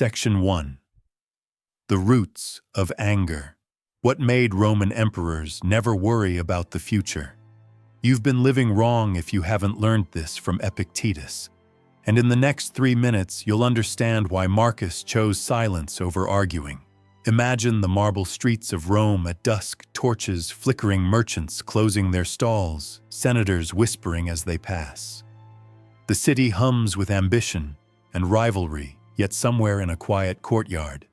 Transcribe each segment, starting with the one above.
Section 1. The roots of anger. What made Roman emperors never worry about the future? You've been living wrong if you haven't learned this from Epictetus. And in the next 3 minutes, you'll understand why Marcus chose silence over arguing. Imagine the marble streets of Rome at dusk, torches flickering, merchants closing their stalls, senators whispering as they pass. The city hums with ambition and rivalry, yet somewhere in a quiet courtyard,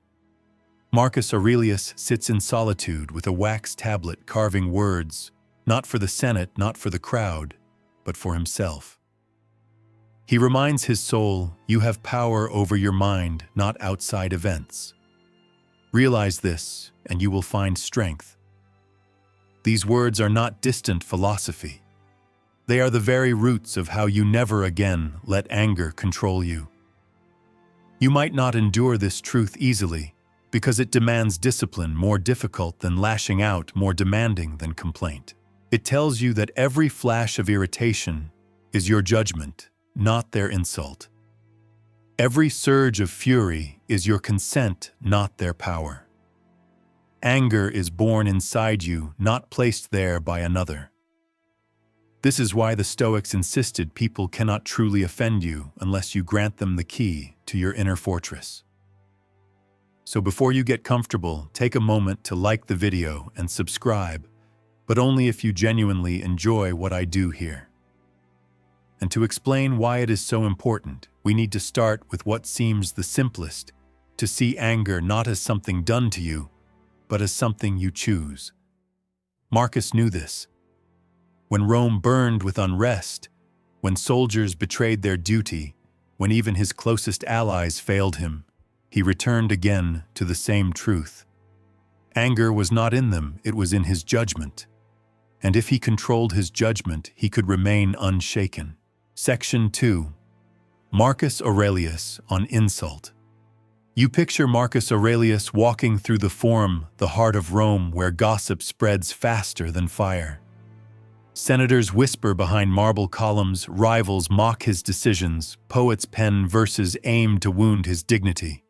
Marcus Aurelius sits in solitude with a wax tablet carving words, not for the Senate, not for the crowd, but for himself. He reminds his soul, you have power over your mind, not outside events. Realize this, and you will find strength. These words are not distant philosophy. They are the very roots of how you never again let anger control you. You might not endure this truth easily, because it demands discipline more difficult than lashing out, more demanding than complaint. It tells you that every flash of irritation is your judgment, not their insult. Every surge of fury is your consent, not their power. Anger is born inside you, not placed there by another. This is why the Stoics insisted people cannot truly offend you unless you grant them the key to your inner fortress. So before you get comfortable, take a moment to like the video and subscribe, but only if you genuinely enjoy what I do here. And to explain why it is so important, we need to start with what seems the simplest, to see anger not as something done to you, but as something you choose. Marcus knew this. When Rome burned with unrest, when soldiers betrayed their duty, when even his closest allies failed him, he returned again to the same truth. Anger was not in them, it was in his judgment. And if he controlled his judgment, he could remain unshaken. Section 2. Marcus Aurelius on insult. You picture Marcus Aurelius walking through the Forum, the heart of Rome, where gossip spreads faster than fire. Senators whisper behind marble columns, rivals mock his decisions, poets pen verses aimed to wound his dignity.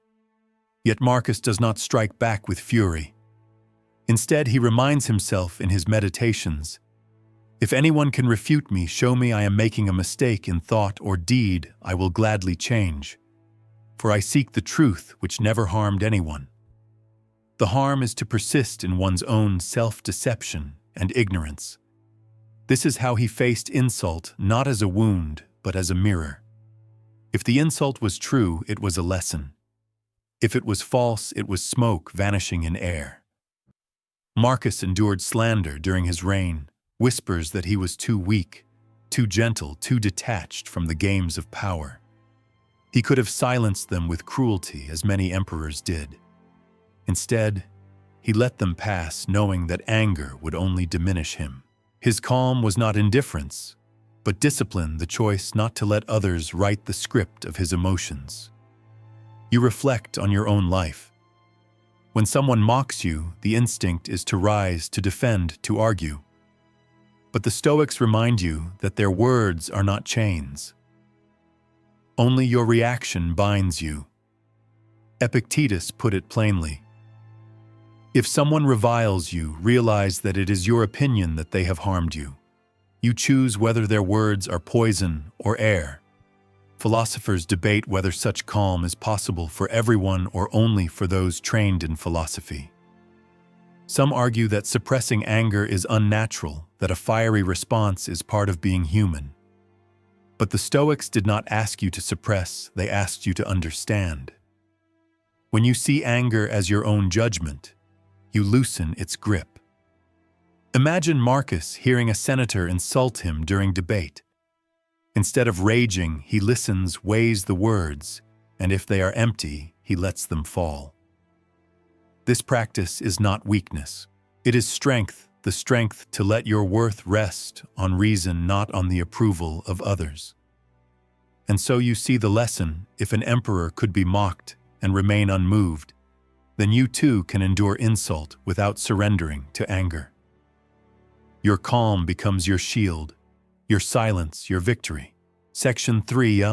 Yet Marcus does not strike back with fury. Instead, he reminds himself in his meditations, if anyone can refute me, show me I am making a mistake in thought or deed, I will gladly change. For I seek the truth which never harmed anyone. The harm is to persist in one's own self-deception and ignorance. This is how he faced insult, not as a wound, but as a mirror. If the insult was true, it was a lesson. If it was false, it was smoke vanishing in air. Marcus endured slander during his reign, whispers that he was too weak, too gentle, too detached from the games of power. He could have silenced them with cruelty, as many emperors did. Instead, he let them pass, knowing that anger would only diminish him. His calm was not indifference, but discipline, the choice not to let others write the script of his emotions. You reflect on your own life. When someone mocks you, the instinct is to rise, to defend, to argue. But the Stoics remind you that their words are not chains. Only your reaction binds you. Epictetus put it plainly. If someone reviles you, realize that it is your opinion that they have harmed you. You choose whether their words are poison or air. Philosophers debate whether such calm is possible for everyone or only for those trained in philosophy. Some argue that suppressing anger is unnatural, that a fiery response is part of being human. But the Stoics did not ask you to suppress, they asked you to understand. When you see anger as your own judgment, you loosen its grip. Imagine Marcus hearing a senator insult him during debate. Instead of raging, he listens, weighs the words, and if they are empty, he lets them fall. This practice is not weakness. It is strength, the strength to let your worth rest on reason, not on the approval of others. And so you see the lesson: if an emperor could be mocked and remain unmoved, then you too can endure insult without surrendering to anger. Your calm becomes your shield, your silence your victory. Section 3.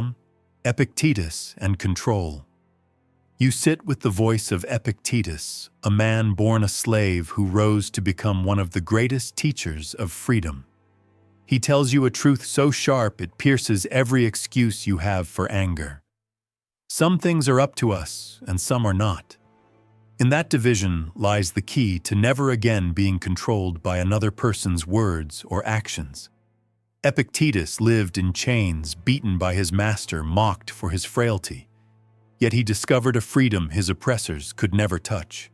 Epictetus and control. You sit with the voice of Epictetus, a man born a slave who rose to become one of the greatest teachers of freedom. He tells you a truth so sharp it pierces every excuse you have for anger. Some things are up to us, and some are not. In that division lies the key to never again being controlled by another person's words or actions. Epictetus lived in chains, beaten by his master, mocked for his frailty. Yet he discovered a freedom his oppressors could never touch.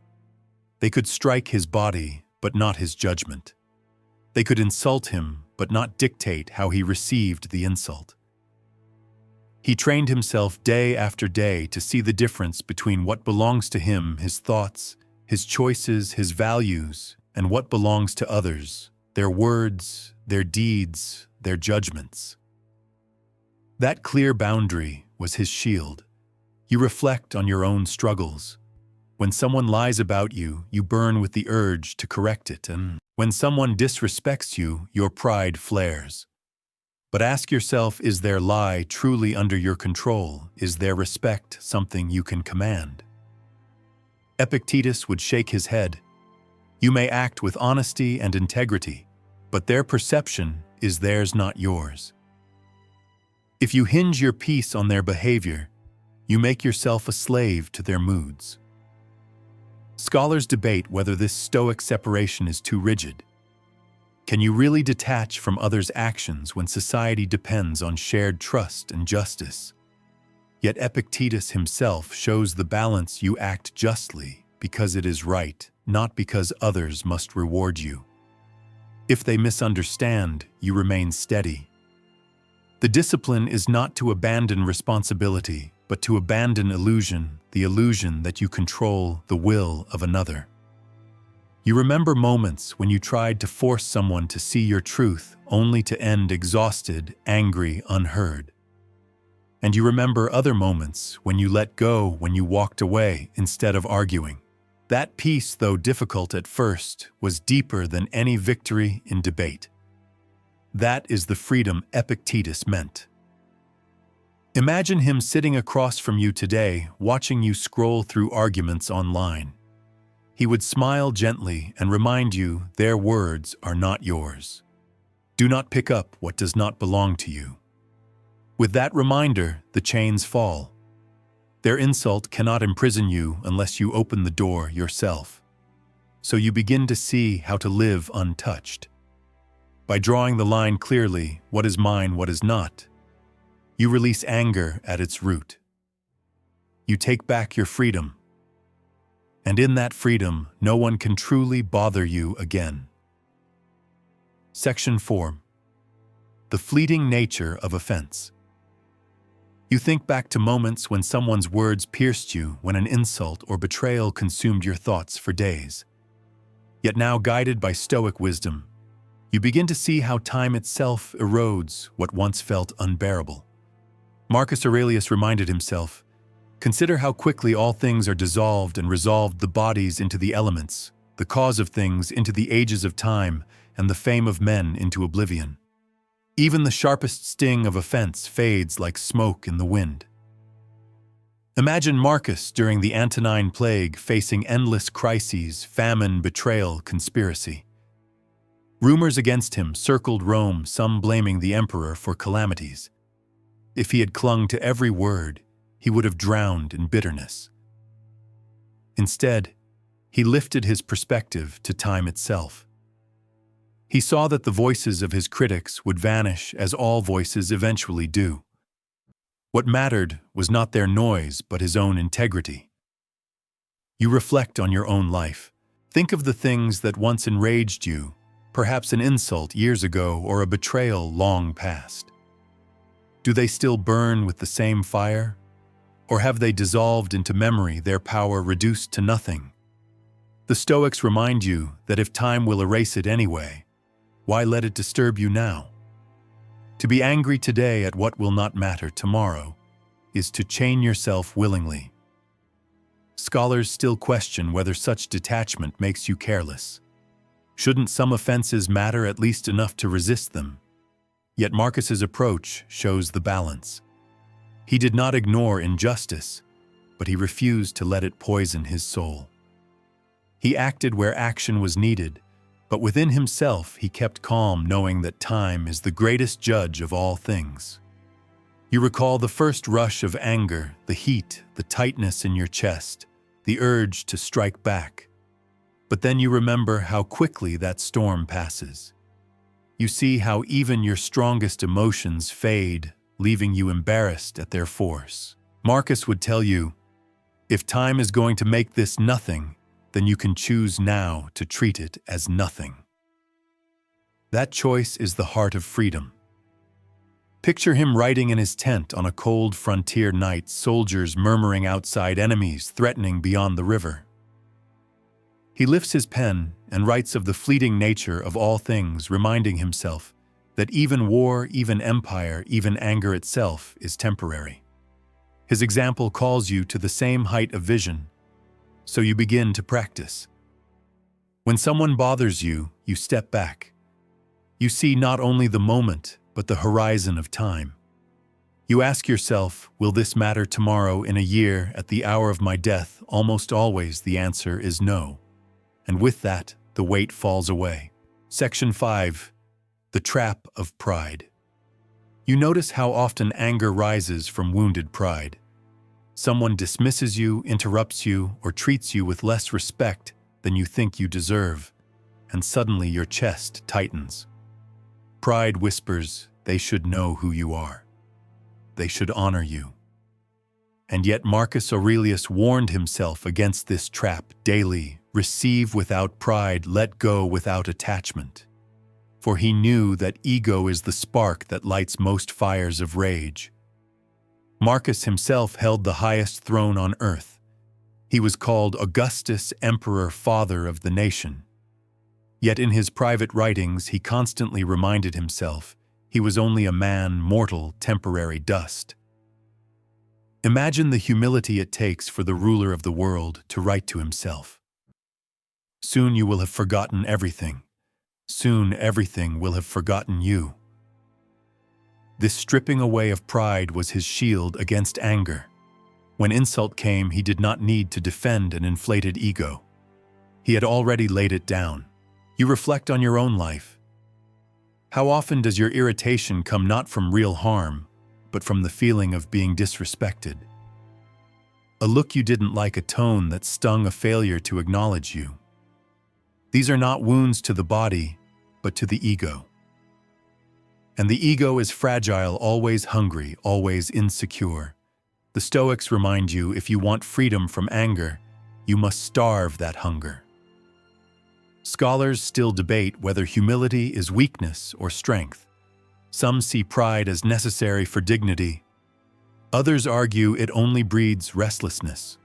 They could strike his body, but not his judgment. They could insult him, but not dictate how he received the insult. He trained himself day after day to see the difference between what belongs to him, his thoughts, his choices, his values, and what belongs to others, their words, their deeds, their judgments. That clear boundary was his shield. You reflect on your own struggles. When someone lies about you, you burn with the urge to correct it, and when someone disrespects you, your pride flares. But ask yourself, is their lie truly under your control? Is their respect something you can command? Epictetus would shake his head. You may act with honesty and integrity, but their perception is theirs, not yours. If you hinge your peace on their behavior, you make yourself a slave to their moods. Scholars debate whether this Stoic separation is too rigid. Can you really detach from others' actions when society depends on shared trust and justice? Yet Epictetus himself shows the balance: you act justly because it is right, not because others must reward you. If they misunderstand, you remain steady. The discipline is not to abandon responsibility, but to abandon illusion, the illusion that you control the will of another. You remember moments when you tried to force someone to see your truth, only to end exhausted, angry, unheard. And you remember other moments when you let go, when you walked away instead of arguing. That peace, though difficult at first, was deeper than any victory in debate. That is the freedom Epictetus meant. Imagine him sitting across from you today, watching you scroll through arguments online. He would smile gently and remind you their words are not yours. Do not pick up what does not belong to you. With that reminder, the chains fall. Their insult cannot imprison you unless you open the door yourself. So you begin to see how to live untouched. By drawing the line clearly, what is mine, what is not, you release anger at its root. You take back your freedom. And in that freedom, no one can truly bother you again. Section 4. The fleeting nature of offense. You think back to moments when someone's words pierced you, when an insult or betrayal consumed your thoughts for days. Yet now, guided by Stoic wisdom, you begin to see how time itself erodes what once felt unbearable. Marcus Aurelius reminded himself, "Consider how quickly all things are dissolved and resolved, the bodies into the elements, the cause of things into the ages of time, and the fame of men into oblivion. Even the sharpest sting of offense fades like smoke in the wind." Imagine Marcus during the Antonine Plague, facing endless crises, famine, betrayal, conspiracy. Rumors against him circled Rome, some blaming the emperor for calamities. If he had clung to every word, he would have drowned in bitterness. Instead, he lifted his perspective to time itself. He saw that the voices of his critics would vanish, as all voices eventually do. What mattered was not their noise, but his own integrity. You reflect on your own life. Think of the things that once enraged you, perhaps an insult years ago or a betrayal long past. Do they still burn with the same fire? Or have they dissolved into memory, their power reduced to nothing? The Stoics remind you that if time will erase it anyway, why let it disturb you now? To be angry today at what will not matter tomorrow is to chain yourself willingly. Scholars still question whether such detachment makes you careless. Shouldn't some offenses matter at least enough to resist them? Yet Marcus's approach shows the balance. He did not ignore injustice, but he refused to let it poison his soul. He acted where action was needed, but within himself he kept calm, knowing that time is the greatest judge of all things. You recall the first rush of anger, the heat, the tightness in your chest, the urge to strike back. But then you remember how quickly that storm passes. You see how even your strongest emotions fade, leaving you embarrassed at their force. Marcus would tell you, if time is going to make this nothing, then you can choose now to treat it as nothing. That choice is the heart of freedom. Picture him writing in his tent on a cold frontier night, soldiers murmuring outside, enemies threatening beyond the river. He lifts his pen and writes of the fleeting nature of all things, reminding himself that even war, even empire, even anger itself is temporary. His example calls you to the same height of vision, so you begin to practice. When someone bothers you, you step back. You see not only the moment, but the horizon of time. You ask yourself, will this matter tomorrow, in a year, at the hour of my death? Almost always the answer is no. And with that, the weight falls away. Section 5. The Trap of Pride. You notice how often anger rises from wounded pride. Someone dismisses you, interrupts you, or treats you with less respect than you think you deserve, and suddenly your chest tightens. Pride whispers, they should know who you are. They should honor you. And yet Marcus Aurelius warned himself against this trap daily. Receive without pride, let go without attachment. For he knew that ego is the spark that lights most fires of rage. Marcus himself held the highest throne on earth. He was called Augustus, Emperor, Father of the nation. Yet in his private writings he constantly reminded himself he was only a man, mortal, temporary dust. Imagine the humility it takes for the ruler of the world to write to himself. Soon you will have forgotten everything. Soon everything will have forgotten you. This stripping away of pride was his shield against anger. When insult came, he did not need to defend an inflated ego. He had already laid it down. You reflect on your own life. How often does your irritation come not from real harm, but from the feeling of being disrespected? A look you didn't like, a tone that stung, a failure to acknowledge you. These are not wounds to the body, but to the ego. And the ego is fragile, always hungry, always insecure. The Stoics remind you, if you want freedom from anger, you must starve that hunger. Scholars still debate whether humility is weakness or strength. Some see pride as necessary for dignity. Others argue it only breeds restlessness.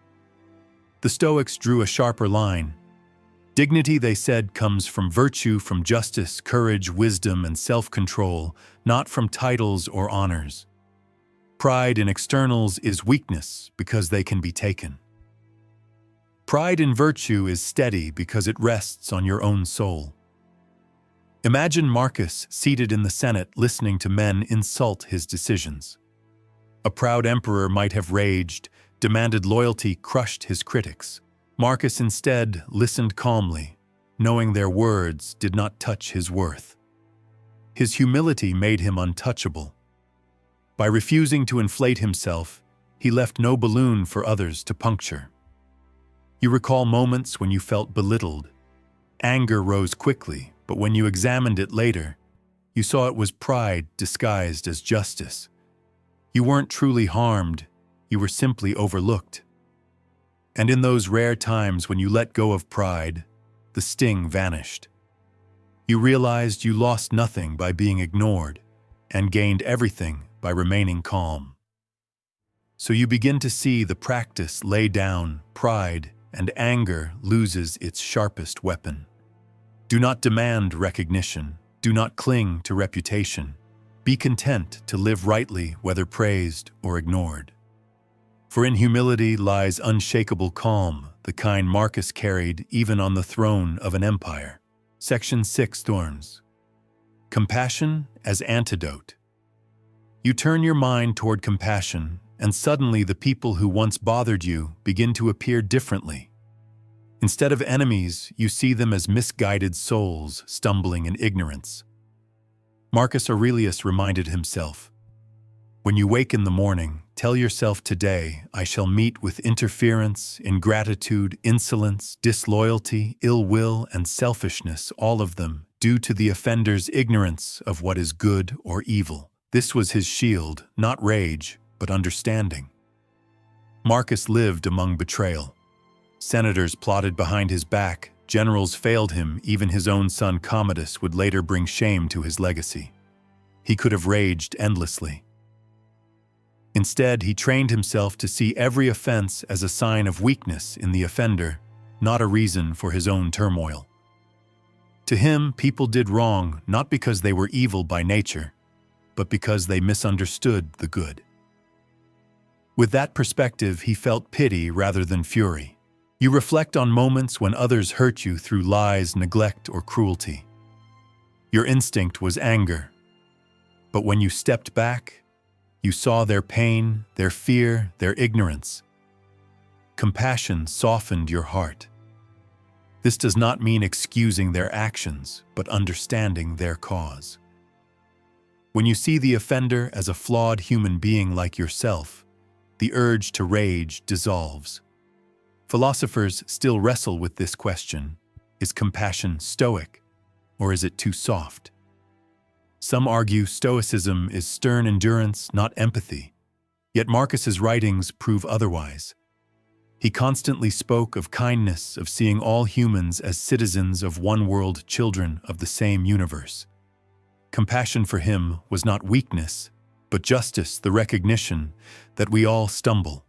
The Stoics drew a sharper line. Dignity, they said, comes from virtue, from justice, courage, wisdom, and self-control, not from titles or honors. Pride in externals is weakness because they can be taken. Pride in virtue is steady because it rests on your own soul. Imagine Marcus seated in the Senate listening to men insult his decisions. A proud emperor might have raged, demanded loyalty, crushed his critics. Marcus instead listened calmly, knowing their words did not touch his worth. His humility made him untouchable. By refusing to inflate himself, he left no balloon for others to puncture. You recall moments when you felt belittled. Anger rose quickly, but when you examined it later, you saw it was pride disguised as justice. You weren't truly harmed, you were simply overlooked. And in those rare times when you let go of pride, the sting vanished. You realized you lost nothing by being ignored and gained everything by remaining calm. So you begin to see the practice lay down pride, and anger loses its sharpest weapon. Do not demand recognition. Do not cling to reputation. Be content to live rightly, whether praised or ignored. For in humility lies unshakable calm, the kind Marcus carried even on the throne of an empire. Section 6. Thorns. Compassion as antidote. You turn your mind toward compassion, and suddenly the people who once bothered you begin to appear differently. Instead of enemies, you see them as misguided souls stumbling in ignorance. Marcus Aurelius reminded himself, "When you wake in the morning, tell yourself today, I shall meet with interference, ingratitude, insolence, disloyalty, ill will, and selfishness, all of them due to the offender's ignorance of what is good or evil." This was his shield, not rage, but understanding. Marcus lived among betrayal. Senators plotted behind his back, generals failed him, even his own son Commodus would later bring shame to his legacy. He could have raged endlessly. Instead, he trained himself to see every offense as a sign of weakness in the offender, not a reason for his own turmoil. To him, people did wrong not because they were evil by nature, but because they misunderstood the good. With that perspective, he felt pity rather than fury. You reflect on moments when others hurt you through lies, neglect, or cruelty. Your instinct was anger. But when you stepped back, you saw their pain, their fear, their ignorance. Compassion softened your heart. This does not mean excusing their actions, but understanding their cause. When you see the offender as a flawed human being like yourself, the urge to rage dissolves. Philosophers still wrestle with this question: is compassion Stoic, or is it too soft? Some argue Stoicism is stern endurance, not empathy. Yet Marcus's writings prove otherwise. He constantly spoke of kindness, of seeing all humans as citizens of one world, children of the same universe. Compassion for him was not weakness, but justice, the recognition that we all stumble.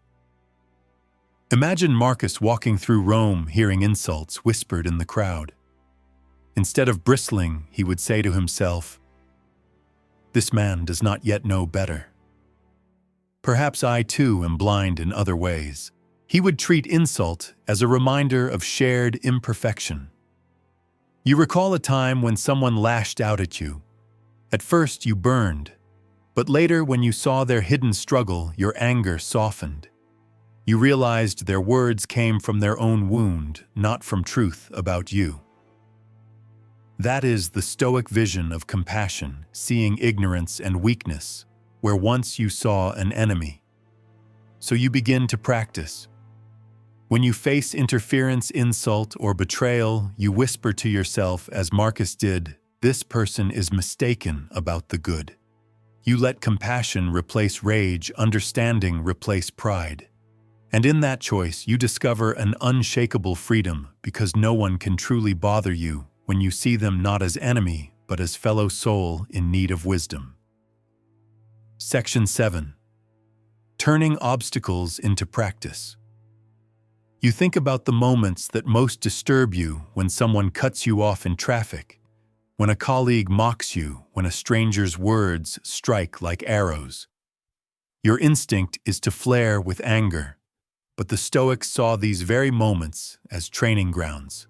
Imagine Marcus walking through Rome hearing insults whispered in the crowd. Instead of bristling, he would say to himself, "This man does not yet know better. Perhaps I too am blind in other ways." He would treat insult as a reminder of shared imperfection. You recall a time when someone lashed out at you. At first you burned, but later when you saw their hidden struggle, your anger softened. You realized their words came from their own wound, not from truth about you. That is the Stoic vision of compassion, seeing ignorance and weakness, where once you saw an enemy. So you begin to practice. When you face interference, insult, or betrayal, you whisper to yourself, as Marcus did, "This person is mistaken about the good." You let compassion replace rage, understanding replace pride. And in that choice, you discover an unshakable freedom, because no one can truly bother you when you see them not as enemy, but as fellow soul in need of wisdom. Section 7. Turning obstacles into practice. You think about the moments that most disturb you: when someone cuts you off in traffic, when a colleague mocks you, when a stranger's words strike like arrows. Your instinct is to flare with anger, but the Stoics saw these very moments as training grounds.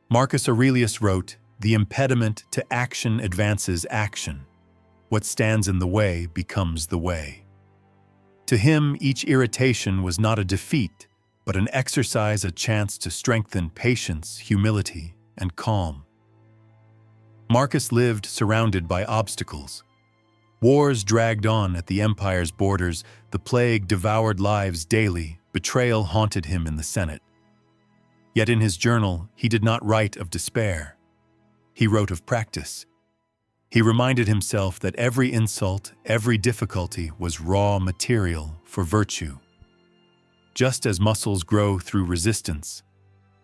Marcus Aurelius wrote, "The impediment to action advances action. What stands in the way becomes the way." To him, each irritation was not a defeat, but an exercise, a chance to strengthen patience, humility, and calm. Marcus lived surrounded by obstacles. Wars dragged on at the empire's borders, the plague devoured lives daily, betrayal haunted him in the Senate. Yet in his journal, he did not write of despair. He wrote of practice. He reminded himself that every insult, every difficulty was raw material for virtue. Just as muscles grow through resistance,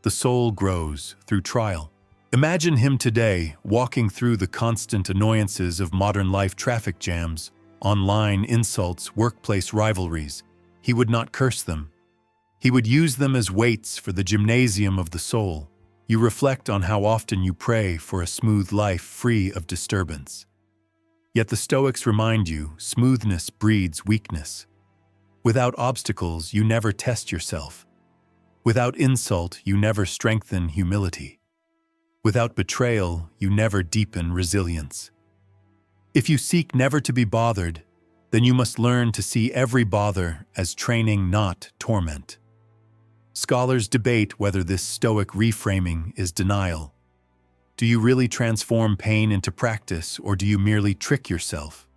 the soul grows through trial. Imagine him today, walking through the constant annoyances of modern life: traffic jams, online insults, workplace rivalries. He would not curse them. He would use them as weights for the gymnasium of the soul. You reflect on how often you pray for a smooth life free of disturbance. Yet the Stoics remind you, smoothness breeds weakness. Without obstacles, you never test yourself. Without insult, you never strengthen humility. Without betrayal, you never deepen resilience. If you seek never to be bothered, then you must learn to see every bother as training, not torment. Scholars debate whether this Stoic reframing is denial. Do you really transform pain into practice, or do you merely trick yourself?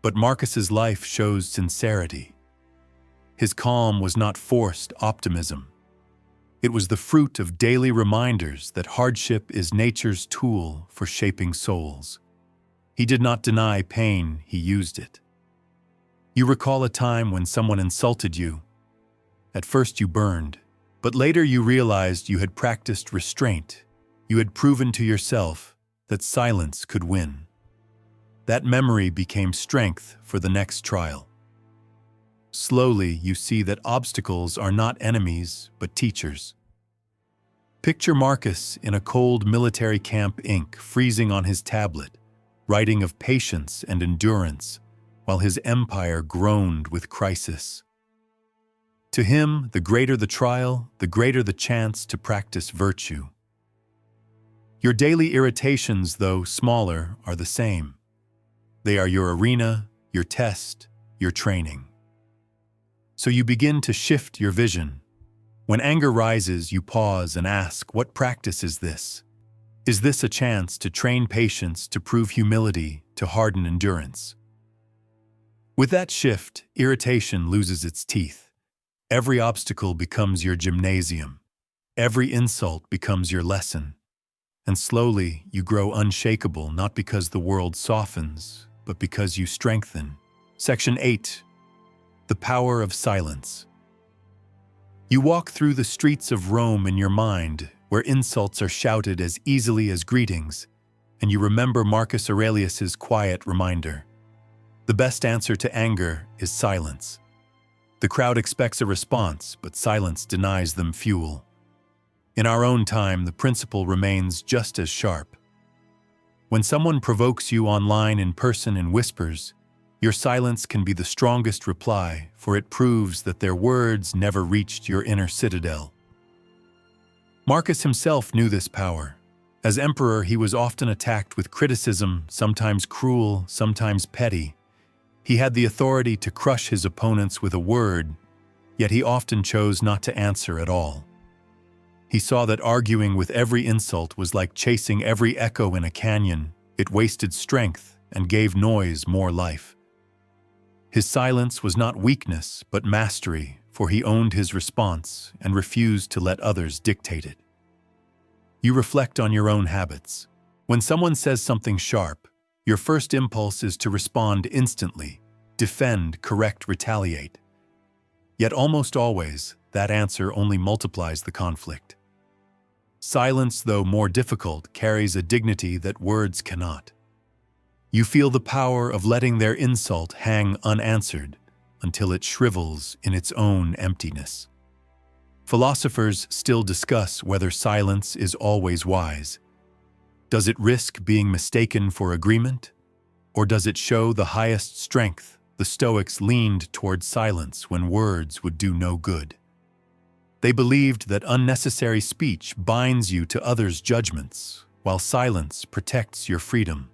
But Marcus's life shows sincerity. His calm was not forced optimism. It was the fruit of daily reminders that hardship is nature's tool for shaping souls. He did not deny pain, he used it. You recall a time when someone insulted you. At first you burned, but later you realized you had practiced restraint. You had proven to yourself that silence could win. That memory became strength for the next trial. Slowly, you see that obstacles are not enemies, but teachers. Picture Marcus in a cold military camp, ink freezing on his tablet, writing of patience and endurance, while his empire groaned with crisis. To him, the greater the trial, the greater the chance to practice virtue. Your daily irritations, though smaller, are the same. They are your arena, your test, your training. So you begin to shift your vision. When anger rises, you pause and ask, what practice is this? Is this a chance to train patience, to prove humility, to harden endurance? With that shift, irritation loses its teeth. Every obstacle becomes your gymnasium. Every insult becomes your lesson. And slowly, you grow unshakable, not because the world softens, but because you strengthen. Section 8. The power of silence. You walk through the streets of Rome in your mind, where insults are shouted as easily as greetings, and you remember Marcus Aurelius's quiet reminder. The best answer to anger is silence. The crowd expects a response, but silence denies them fuel. In our own time, the principle remains just as sharp. When someone provokes you online, in person, in whispers, your silence can be the strongest reply, for it proves that their words never reached your inner citadel. Marcus himself knew this power. As emperor, he was often attacked with criticism, sometimes cruel, sometimes petty. He had the authority to crush his opponents with a word, yet he often chose not to answer at all. He saw that arguing with every insult was like chasing every echo in a canyon. It wasted strength and gave noise more life. His silence was not weakness, but mastery, for he owned his response and refused to let others dictate it. You reflect on your own habits. When someone says something sharp, your first impulse is to respond instantly, defend, correct, retaliate. Yet almost always, that answer only multiplies the conflict. Silence, though more difficult, carries a dignity that words cannot. You feel the power of letting their insult hang unanswered until it shrivels in its own emptiness. Philosophers still discuss whether silence is always wise. Does it risk being mistaken for agreement? Or does it show the highest strength? The Stoics leaned toward silence when words would do no good. They believed that unnecessary speech binds you to others' judgments, while silence protects your freedom.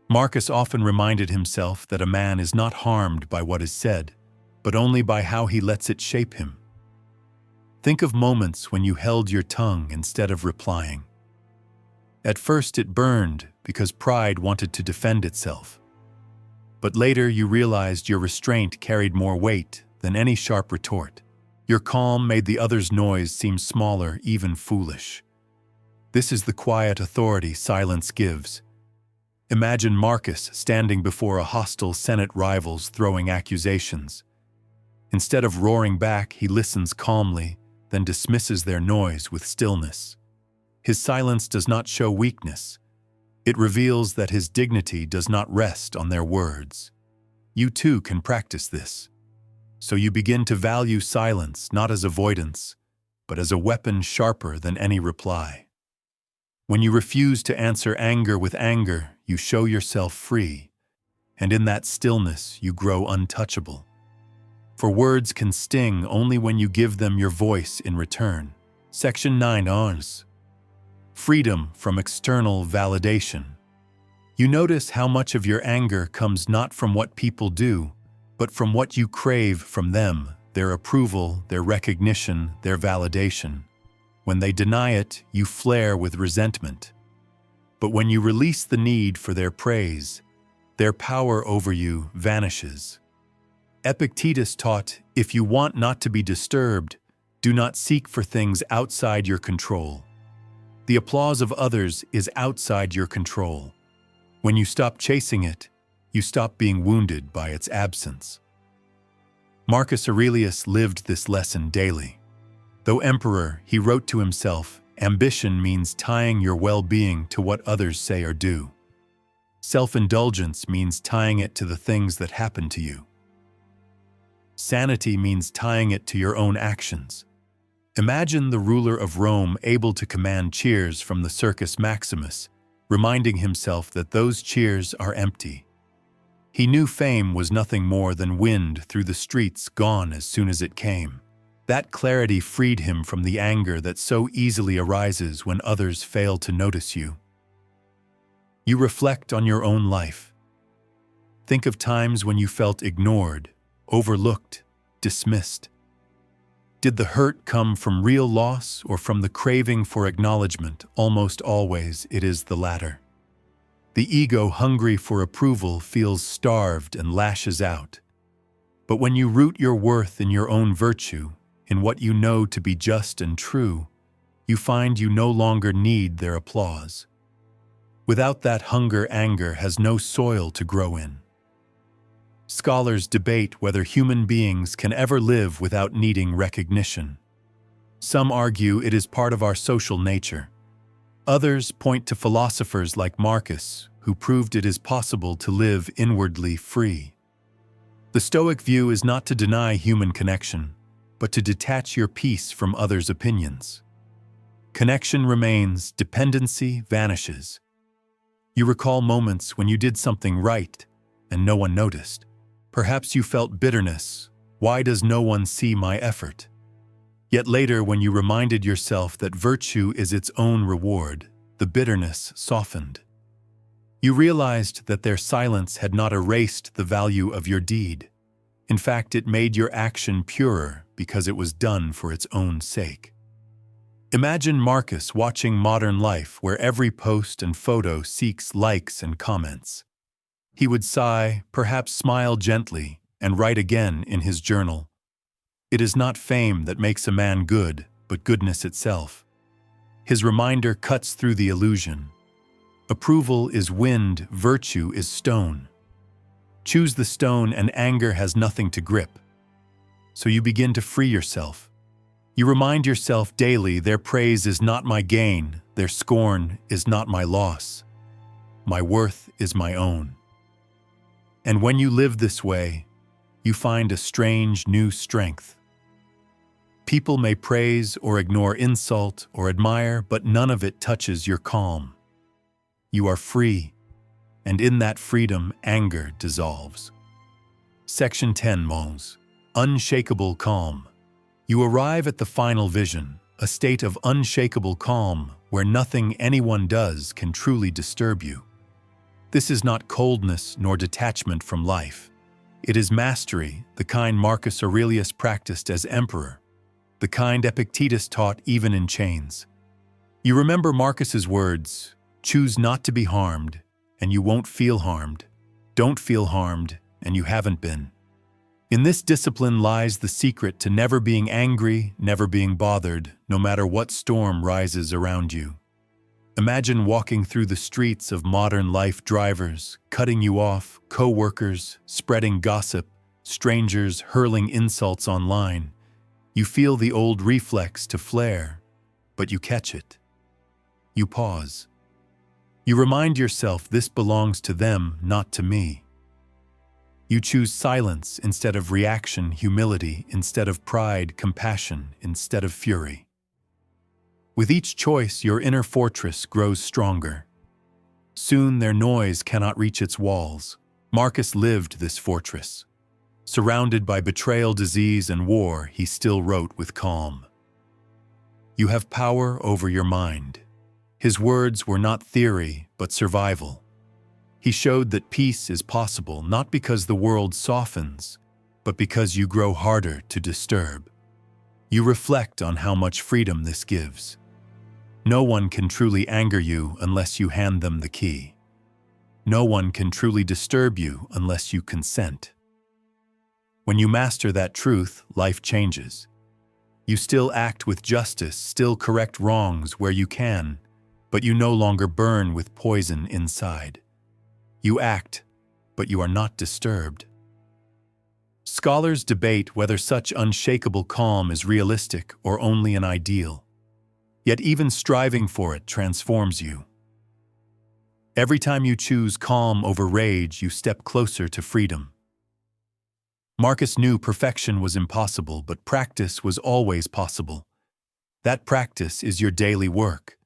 Marcus often reminded himself that a man is not harmed by what is said, but only by how he lets it shape him. Think of moments when you held your tongue instead of replying. At first it burned because pride wanted to defend itself. But later you realized your restraint carried more weight than any sharp retort. Your calm made the other's noise seem smaller, even foolish. This is the quiet authority silence gives. Imagine Marcus standing before a hostile Senate rivals throwing accusations. Instead of roaring back, he listens calmly, then dismisses their noise with stillness. His silence does not show weakness. It reveals that his dignity does not rest on their words. You too can practice this. So you begin to value silence not as avoidance, but as a weapon sharper than any reply. When you refuse to answer anger with anger, you show yourself free, and in that stillness you grow untouchable. For words can sting only when you give them your voice in return. Section 9. Freedom from external validation. You notice how much of your anger comes not from what people do, but from what you crave from them, their approval, their recognition, their validation. When they deny it, you flare with resentment. But when you release the need for their praise, their power over you vanishes. Epictetus taught, if you want not to be disturbed, do not seek for things outside your control. The applause of others is outside your control. When you stop chasing it, you stop being wounded by its absence. Marcus Aurelius lived this lesson daily. Though emperor, he wrote to himself, ambition means tying your well-being to what others say or do. Self-indulgence means tying it to the things that happen to you. Sanity means tying it to your own actions. Imagine the ruler of Rome able to command cheers from the Circus Maximus, reminding himself that those cheers are empty. He knew fame was nothing more than wind through the streets, gone as soon as it came. That clarity freed him from the anger that so easily arises when others fail to notice you. You reflect on your own life. Think of times when you felt ignored, overlooked, dismissed. Did the hurt come from real loss or from the craving for acknowledgement? Almost always it is the latter. The ego, hungry for approval, feels starved and lashes out. But when you root your worth in your own virtue, in what you know to be just and true, you find you no longer need their applause. Without that hunger, anger has no soil to grow in. Scholars debate whether human beings can ever live without needing recognition. Some argue it is part of our social nature. Others point to philosophers like Marcus, who proved it is possible to live inwardly free. The Stoic view is not to deny human connection, but to detach your peace from others' opinions. Connection remains, dependency vanishes. You recall moments when you did something right and no one noticed. Perhaps you felt bitterness. Why does no one see my effort? Yet later, when you reminded yourself that virtue is its own reward, the bitterness softened. You realized that their silence had not erased the value of your deed. In fact, it made your action purer because it was done for its own sake. Imagine Marcus watching modern life where every post and photo seeks likes and comments. He would sigh, perhaps smile gently, and write again in his journal, "It is not fame that makes a man good, but goodness itself." His reminder cuts through the illusion. Approval is wind, virtue is stone. Choose the stone and anger has nothing to grip. So you begin to free yourself. You remind yourself daily, their praise is not my gain, their scorn is not my loss. My worth is my own. And when you live this way, you find a strange new strength. People may praise or ignore insult or admire, but none of it touches your calm. You are free, and in that freedom, anger dissolves. Section 10 Mons. Unshakable calm. You arrive at the final vision, a state of unshakable calm where nothing anyone does can truly disturb you. This is not coldness nor detachment from life. It is mastery, the kind Marcus Aurelius practiced as emperor, the kind Epictetus taught even in chains. You remember Marcus's words, "Choose not to be harmed, and you won't feel harmed. Don't feel harmed, and you haven't been." In this discipline lies the secret to never being angry, never being bothered, no matter what storm rises around you. Imagine walking through the streets of modern life, drivers cutting you off, co-workers spreading gossip, strangers hurling insults online. You feel the old reflex to flare, but you catch it. You pause. You remind yourself this belongs to them, not to me. You choose silence instead of reaction, humility instead of pride, compassion instead of fury. With each choice, your inner fortress grows stronger. Soon their noise cannot reach its walls. Marcus lived this fortress. Surrounded by betrayal, disease, and war, he still wrote with calm. You have power over your mind. His words were not theory, but survival. He showed that peace is possible not because the world softens, but because you grow harder to disturb. You reflect on how much freedom this gives. No one can truly anger you unless you hand them the key. No one can truly disturb you unless you consent. When you master that truth, life changes. You still act with justice, still correct wrongs where you can, but you no longer burn with poison inside. You act, but you are not disturbed. Scholars debate whether such unshakable calm is realistic or only an ideal. Yet even striving for it transforms you. Every time you choose calm over rage, you step closer to freedom. Marcus knew perfection was impossible, but practice was always possible. That practice is your daily work.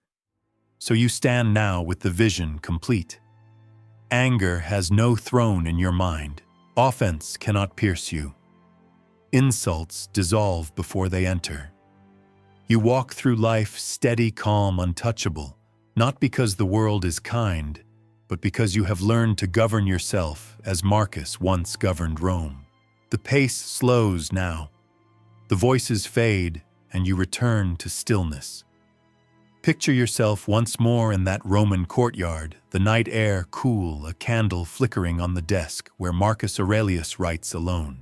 So you stand now with the vision complete. Anger has no throne in your mind. Offense cannot pierce you. Insults dissolve before they enter. You walk through life steady, calm, untouchable, not because the world is kind, but because you have learned to govern yourself as Marcus once governed Rome. The pace slows now. The voices fade, and you return to stillness. Picture yourself once more in that Roman courtyard, the night air cool, a candle flickering on the desk where Marcus Aurelius writes alone.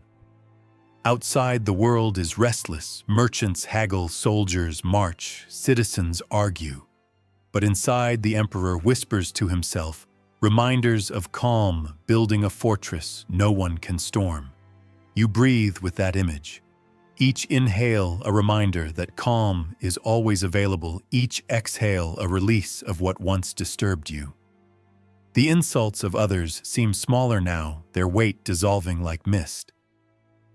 Outside, the world is restless. Merchants haggle, soldiers march, citizens argue. But inside, the emperor whispers to himself, reminders of calm, building a fortress no one can storm. You breathe with that image. Each inhale a reminder that calm is always available, each exhale a release of what once disturbed you. The insults of others seem smaller now, their weight dissolving like mist.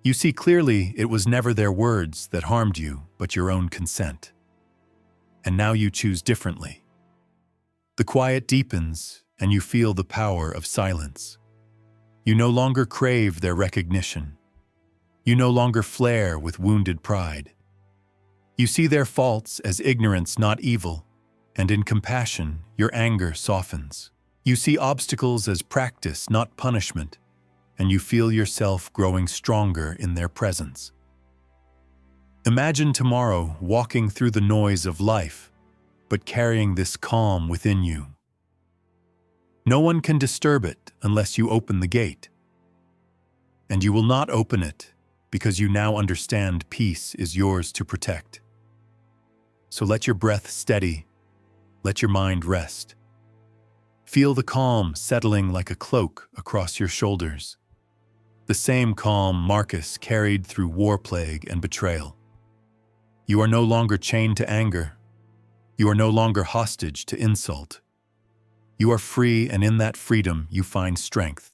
You see clearly it was never their words that harmed you, but your own consent. And now you choose differently. The quiet deepens, and you feel the power of silence. You no longer crave their recognition. You no longer flare with wounded pride. You see their faults as ignorance, not evil, and in compassion, your anger softens. You see obstacles as practice, not punishment, and you feel yourself growing stronger in their presence. Imagine tomorrow walking through the noise of life, but carrying this calm within you. No one can disturb it unless you open the gate. And you will not open it because you now understand peace is yours to protect. So let your breath steady, let your mind rest. Feel the calm settling like a cloak across your shoulders. The same calm Marcus carried through war plague and betrayal. You are no longer chained to anger. You are no longer hostage to insult. You are free, and in that freedom you find strength.